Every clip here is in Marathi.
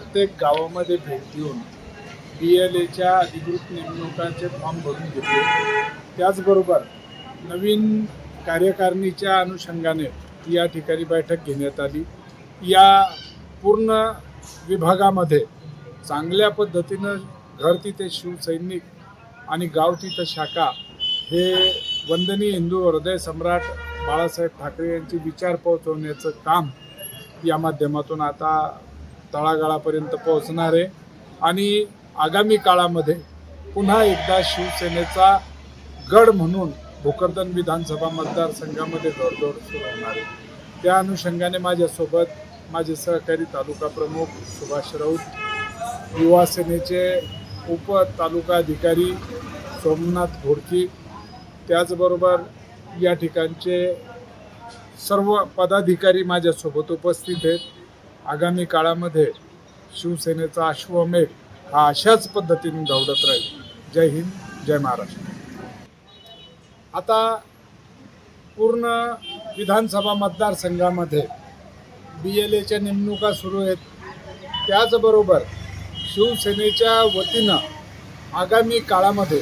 प्रत्येक गावामध्ये भेट देऊन BLAच्या अधिकृत नेमणुकांचे फॉर्म भरून घेतले। त्याचबरोबर नवीन कार्यकारिणीच्या अनुषंगाने या ठिकाणी बैठक घेण्यात आली। या पूर्ण विभागामध्ये चांगल्या पद्धतीनं घर तिथे शिवसैनिक आणि गाव तिथे शाखा हे वंदनीय हिंदू हृदय सम्राट बाळासाहेब ठाकरे यांचे विचार पोहोचवण्याचं काम या माध्यमातून आता तळागाळापर्यंत पोहोचणार आहे आणि आगामी काळामध्ये पुन्हा एकदा शिवसेनेचा गड म्हणून भोकरदन विधानसभा मतदारसंघामध्ये घोडदौड सुरू होणार आहे। त्या अनुषंगाने माझ्यासोबत माझे सहकारी तालुका प्रमुख सुभाष राऊत, युवा सेनेचे उप तालुका अधिकारी सोमनाथ घोडकी, त्याचबरोबर या ठिकाणचे सर्व पदाधिकारी माझ्यासोबत उपस्थित आहेत। आगामी काळामध्ये शिवसेनेचा अश्वमेध हा अशाच पद्धतीने दौडत राहील। जय हिंद, जय महाराष्ट्र। आता पूर्ण विधानसभा मतदारसंघामध्ये BLAच्या नेमणुका सुरू आहेत। त्याचबरोबर शिवसेनेच्या वतीनं आगामी काळामध्ये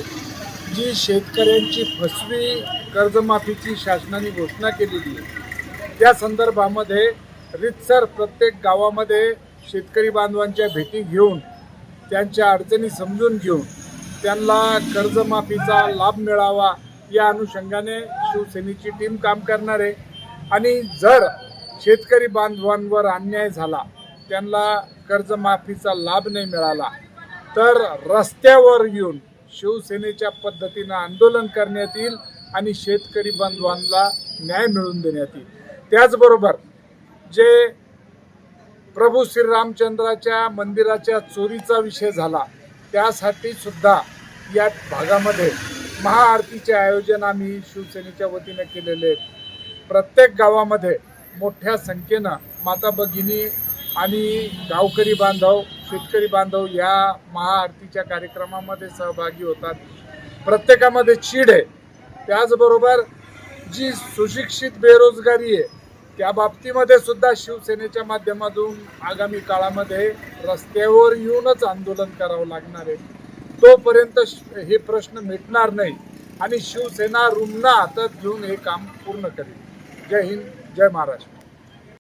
जी शेतकऱ्यांची फसवी कर्जमाफीची शासनाने घोषणा केलेली आहे त्या संदर्भामध्ये रीतसर प्रत्येक गावामध्ये शेतकरी बांधवांच्या भेटी घेऊन त्यांच्या अडचणी समजून घेऊन त्यांना कर्जमाफीचा लाभ मिळावा या अनुषंगाने शिवसेनेची टीम काम करणार आहे। आणि जर शेतकरी बांधवांवर अन्याय झाला, त्यांना कर्जमाफीचा लाभ नाही मिळाला तर रस्त्यावर येऊन शिवसेनेच्या पद्धतीनं आंदोलन करण्यात येईल आणि शेतकरी बांधवांना न्याय मिळवून देण्यात येईल। त्याचबरोबर जे प्रभू श्रीरामचंद्राच्या मंदिराच्या चोरीचा विषय झाला त्यासाठी सुद्धा या भागामध्ये महाआरतीचे आयोजन आम्ही शिवसेनेच्या वतीने केलेले आहेत। प्रत्येक गावामध्ये मोठ्या संख्येनं माता भगिनी आणि गावकरी बांधव, शेतकरी बांधव या महाआरतीच्या कार्यक्रमामध्ये सहभागी होतात। प्रत्येकामध्ये चीड आहे। त्याचबरोबर जी सुशिक्षित बेरोजगारी आहे त्या बाबतीमध्ये सुद्धा शिवसेनेच्या माध्यमातून आगामी काळामध्ये रस्त्यावर येऊनच आंदोलन करावं लागणार आहे। तोपर्यंत हे प्रश्न मिटणार नाही आणि शिवसेना रुग्ण हातात घेऊन हे काम पूर्ण करेल। जय हिंद, जय महाराष्ट्र।